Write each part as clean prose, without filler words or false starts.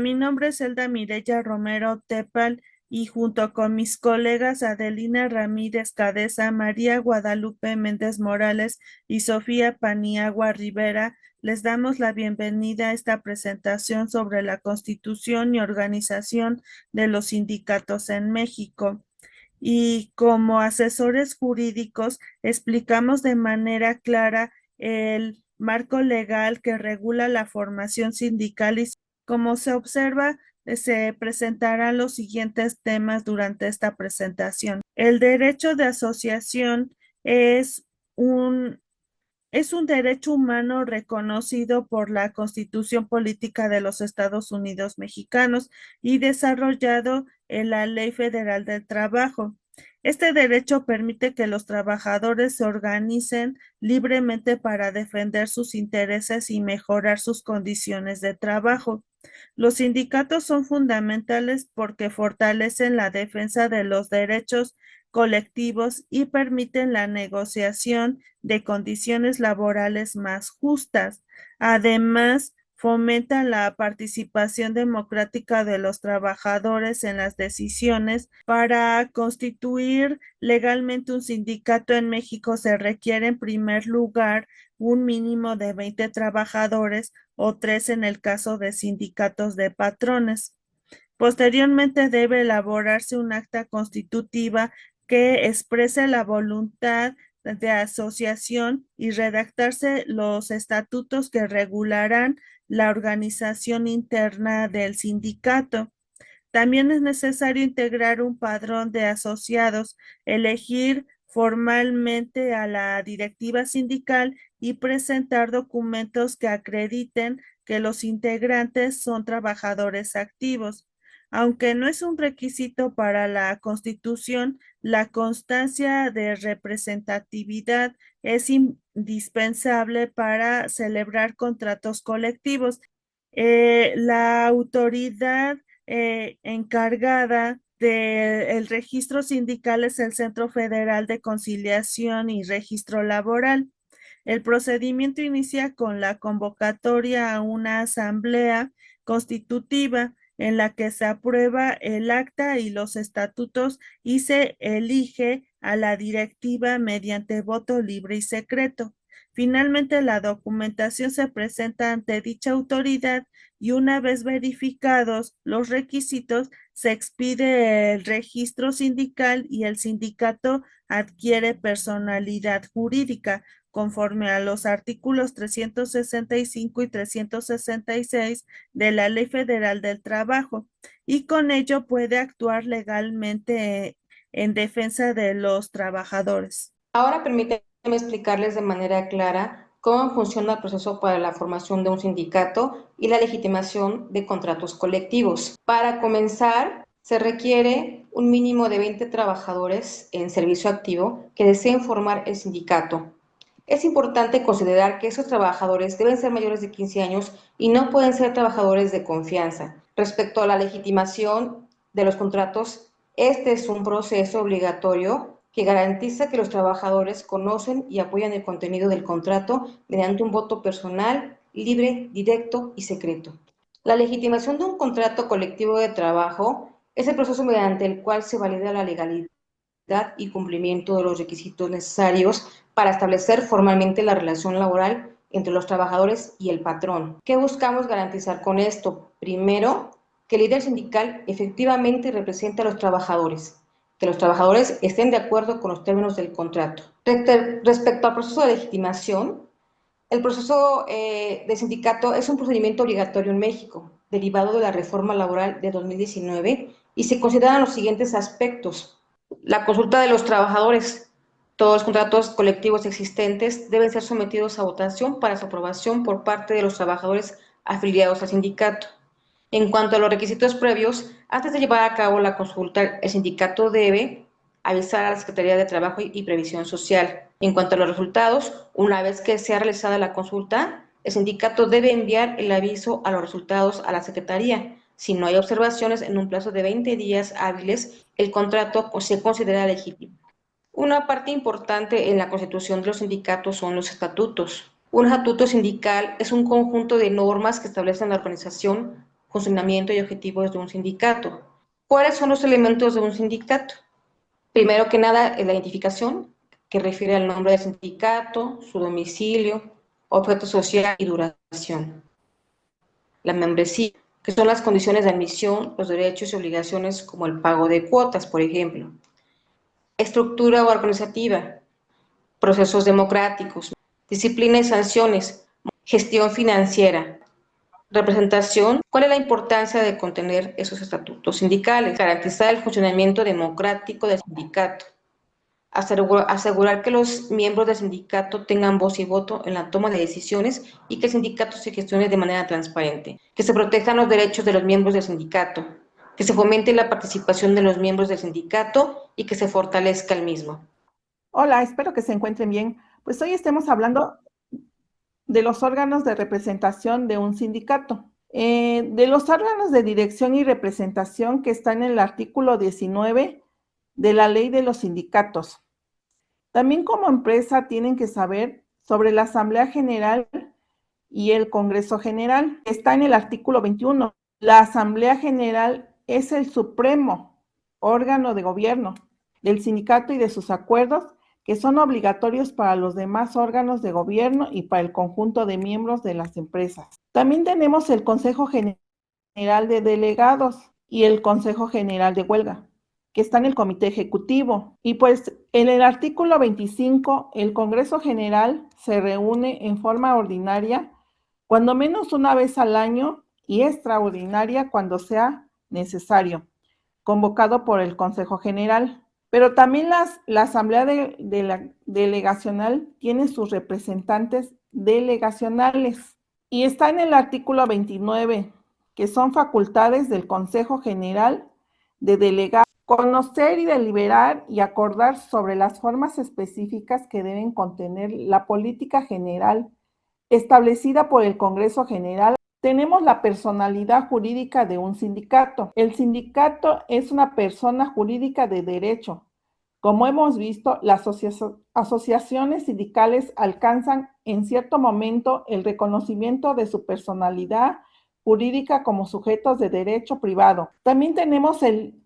Mi nombre es Elda Mireya Romero Tepal y junto con mis colegas Adelina Ramírez Cadeza, María Guadalupe Méndez Morales y Sofía Paniagua Rivera, les damos la bienvenida a esta presentación sobre la constitución y organización de los sindicatos en México. Y como asesores jurídicos explicamos de manera clara el marco legal que regula la formación sindical y como se observa, se presentarán los siguientes temas durante esta presentación. El derecho de asociación es un es un derecho humano reconocido por la Constitución Política de los Estados Unidos Mexicanos y desarrollado en la Ley Federal del Trabajo. Este derecho permite que los trabajadores se organicen libremente para defender sus intereses y mejorar sus condiciones de trabajo. Los sindicatos son fundamentales porque fortalecen la defensa de los derechos colectivos y permiten la negociación de condiciones laborales más justas. Además, fomentan la participación democrática de los trabajadores en las decisiones. Para constituir legalmente un sindicato en México se requiere en primer lugar un mínimo de 20 trabajadores o 3 en el caso de sindicatos de patrones. Posteriormente debe elaborarse un acta constitutiva que exprese la voluntad de asociación y redactarse los estatutos que regularán la organización interna del sindicato. También es necesario integrar un padrón de asociados, elegir formalmente a la directiva sindical y presentar documentos que acrediten que los integrantes son trabajadores activos. Aunque no es un requisito para la Constitución, la constancia de representatividad es indispensable para celebrar contratos colectivos. La autoridad encargada del registro sindical es el Centro Federal de Conciliación y Registro Laboral. El procedimiento inicia con la convocatoria a una asamblea constitutiva en la que se aprueba el acta y los estatutos y se elige a la directiva mediante voto libre y secreto. Finalmente, la documentación se presenta ante dicha autoridad y una vez verificados los requisitos, se expide el registro sindical y el sindicato adquiere personalidad jurídica conforme a los artículos 365 y 366 de la Ley Federal del Trabajo y con ello puede actuar legalmente en defensa de los trabajadores. Ahora permítanme explicarles de manera clara cómo funciona el proceso para la formación de un sindicato y la legitimación de contratos colectivos. Para comenzar, se requiere un mínimo de 20 trabajadores en servicio activo que deseen formar el sindicato. Es importante considerar que esos trabajadores deben ser mayores de 15 años y no pueden ser trabajadores de confianza. Respecto a la legitimación de los contratos, este es un proceso obligatorio que garantiza que los trabajadores conocen y apoyan el contenido del contrato mediante un voto personal, libre, directo y secreto. La legitimación de un contrato colectivo de trabajo es el proceso mediante el cual se valida la legalidad y cumplimiento de los requisitos necesarios para establecer formalmente la relación laboral entre los trabajadores y el patrón. ¿Qué buscamos garantizar con esto? Primero, que el líder sindical efectivamente represente a los trabajadores, que los trabajadores estén de acuerdo con los términos del contrato. Respecto al proceso de legitimación, el proceso de sindicato es un procedimiento obligatorio en México, derivado de la reforma laboral de 2019, y se consideran los siguientes aspectos. La consulta de los trabajadores. Todos los contratos colectivos existentes deben ser sometidos a votación para su aprobación por parte de los trabajadores afiliados al sindicato. En cuanto a los requisitos previos, antes de llevar a cabo la consulta, el sindicato debe avisar a la Secretaría de Trabajo y Previsión Social. En cuanto a los resultados, una vez que sea realizada la consulta, el sindicato debe enviar el aviso a los resultados a la Secretaría. Si no hay observaciones en un plazo de 20 días hábiles, el contrato se considera legítimo. Una parte importante en la constitución de los sindicatos son los estatutos. Un estatuto sindical es un conjunto de normas que establecen la organización, funcionamiento y objetivos de un sindicato. ¿Cuáles son los elementos de un sindicato? Primero que nada, la identificación, que refiere al nombre del sindicato, su domicilio, objeto social y duración. La membresía, que son las condiciones de admisión, los derechos y obligaciones como el pago de cuotas, por ejemplo. Estructura organizativa, procesos democráticos, disciplina y sanciones, gestión financiera, representación. ¿Cuál es la importancia de contener esos estatutos sindicales? Garantizar el funcionamiento democrático del sindicato, asegurar que los miembros del sindicato tengan voz y voto en la toma de decisiones y que el sindicato se gestione de manera transparente, que se protejan los derechos de los miembros del sindicato, que se fomente la participación de los miembros del sindicato y que se fortalezca el mismo. Hola, espero que se encuentren bien. Pues hoy estemos hablando de los órganos de representación de un sindicato. De los órganos de dirección y representación que están en el artículo 19 de la Ley de los Sindicatos. También como empresa tienen que saber sobre la Asamblea General y el Congreso General. Está en el artículo 21. La Asamblea General es el supremo órgano de gobierno del sindicato y de sus acuerdos que son obligatorios para los demás órganos de gobierno y para el conjunto de miembros de las empresas. También tenemos el Consejo General de Delegados y el Consejo General de Huelga, que está en el Comité Ejecutivo. Y pues en el artículo 25, el Congreso General se reúne en forma ordinaria cuando menos una vez al año y extraordinaria cuando sea necesario, convocado por el Consejo General. Pero también la Asamblea Delegacional tiene sus representantes delegacionales y está en el artículo 29, que son facultades del Consejo General de delegar, conocer y deliberar y acordar sobre las formas específicas que deben contener la política general establecida por el Congreso General. Tenemos la personalidad jurídica de un sindicato. El sindicato es una persona jurídica de derecho. Como hemos visto, las asociaciones sindicales alcanzan en cierto momento el reconocimiento de su personalidad jurídica como sujetos de derecho privado. También tenemos el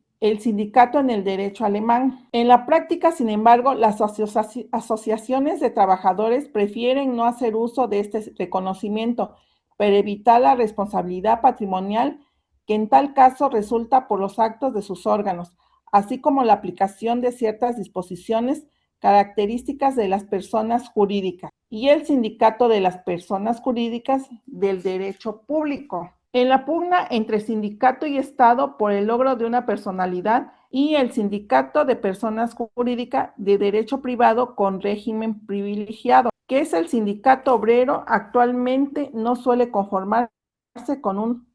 sindicato en el derecho alemán. En la práctica, sin embargo, las asociaciones de trabajadores prefieren no hacer uso de este reconocimiento para evitar la responsabilidad patrimonial que en tal caso resulta por los actos de sus órganos, así como la aplicación de ciertas disposiciones características de las personas jurídicas y el sindicato de las personas jurídicas del derecho público. En la pugna entre sindicato y Estado por el logro de una personalidad y el sindicato de personas jurídicas de derecho privado con régimen privilegiado, que es el sindicato obrero, actualmente no suele conformarse con un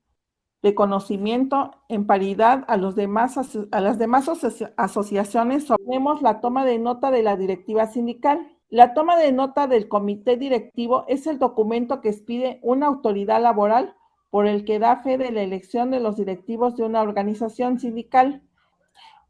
reconocimiento en paridad a las demás asociaciones. Tenemos la toma de nota de la directiva sindical. La toma de nota del comité directivo es el documento que expide una autoridad laboral por el que da fe de la elección de los directivos de una organización sindical.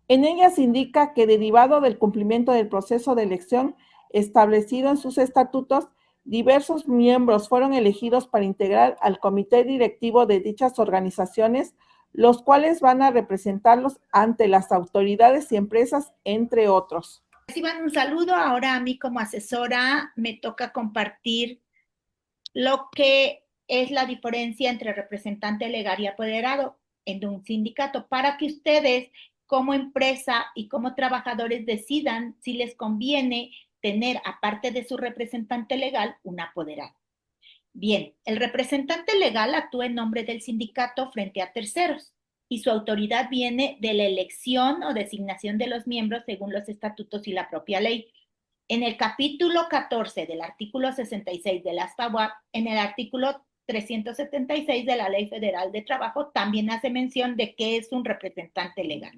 En ella se indica que derivado del cumplimiento del proceso de elección establecido en sus estatutos, diversos miembros fueron elegidos para integrar al comité directivo de dichas organizaciones, los cuales van a representarlos ante las autoridades y empresas, entre otros. Reciban un saludo. Ahora a mí como asesora me toca compartir lo que es la diferencia entre representante legal y apoderado en un sindicato para que ustedes como empresa y como trabajadores decidan si les conviene tener, aparte de su representante legal, un apoderado. Bien, el representante legal actúa en nombre del sindicato frente a terceros y su autoridad viene de la elección o designación de los miembros según los estatutos y la propia ley. En el capítulo 14 del artículo 66 de las FAWAP, en el artículo 376 de la Ley Federal de Trabajo, también hace mención de qué es un representante legal.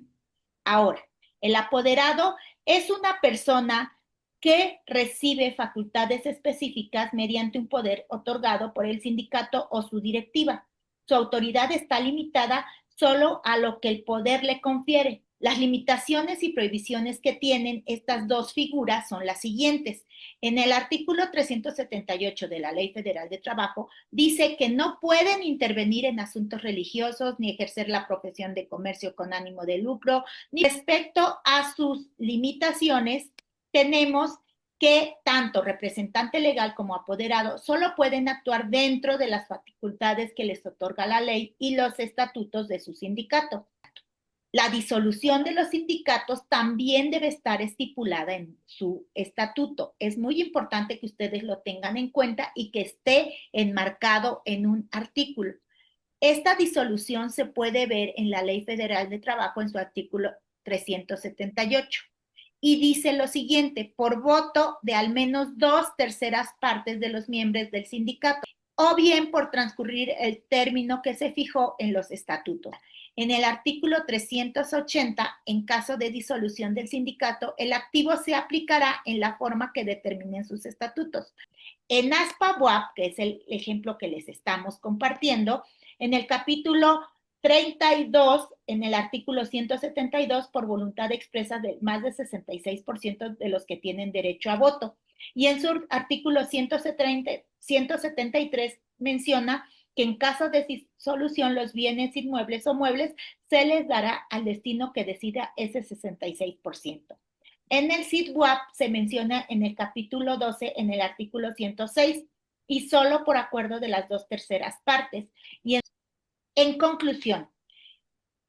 Ahora, el apoderado es una persona que recibe facultades específicas mediante un poder otorgado por el sindicato o su directiva. Su autoridad está limitada solo a lo que el poder le confiere. Las limitaciones y prohibiciones que tienen estas dos figuras son las siguientes. En el artículo 378 de la Ley Federal de Trabajo dice que no pueden intervenir en asuntos religiosos ni ejercer la profesión de comercio con ánimo de lucro. Ni respecto a sus limitaciones, tenemos que tanto representante legal como apoderado solo pueden actuar dentro de las facultades que les otorga la ley y los estatutos de su sindicato. La disolución de los sindicatos también debe estar estipulada en su estatuto. Es muy importante que ustedes lo tengan en cuenta y que esté enmarcado en un artículo. Esta disolución se puede ver en la Ley Federal de Trabajo en su artículo 378. Y dice lo siguiente: por voto de al menos 2/3 partes de los miembros del sindicato, o bien por transcurrir el término que se fijó en los estatutos. En el artículo 380, en caso de disolución del sindicato, el activo se aplicará en la forma que determinen sus estatutos. En ASPA-BUAP, que es el ejemplo que les estamos compartiendo, en el capítulo 32, en el artículo 172, por voluntad expresa de más del 66% de los que tienen derecho a voto. Y en su artículo 173 menciona que en caso de disolución los bienes inmuebles o muebles se les dará al destino que decida ese 66%. En el SID-WAP se menciona en el capítulo 12, en el artículo 106, y solo por acuerdo de las 2/3 partes. Y en conclusión,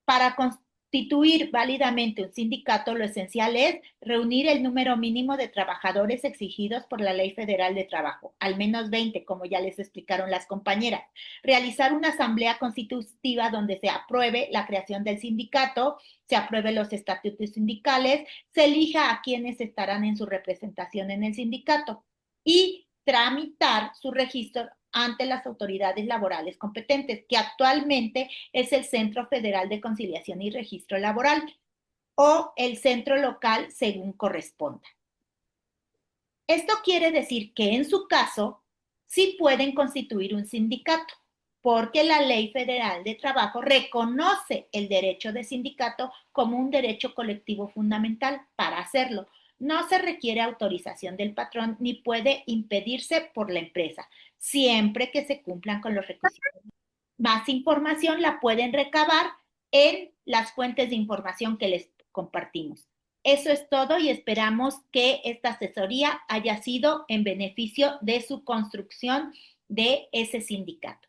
para constituir válidamente un sindicato, lo esencial es reunir el número mínimo de trabajadores exigidos por la Ley Federal de Trabajo, al menos 20, como ya les explicaron las compañeras. Realizar una asamblea constitutiva donde se apruebe la creación del sindicato, se aprueben los estatutos sindicales, se elija a quienes estarán en su representación en el sindicato y tramitar su registro ante las autoridades laborales competentes, que actualmente es el Centro Federal de Conciliación y Registro Laboral o el centro local según corresponda. Esto quiere decir que en su caso sí pueden constituir un sindicato, porque la Ley Federal de Trabajo reconoce el derecho de sindicato como un derecho colectivo fundamental. Para hacerlo, no se requiere autorización del patrón ni puede impedirse por la empresa, siempre que se cumplan con los requisitos. Más información la pueden recabar en las fuentes de información que les compartimos. Eso es todo y esperamos que esta asesoría haya sido en beneficio de su construcción de ese sindicato.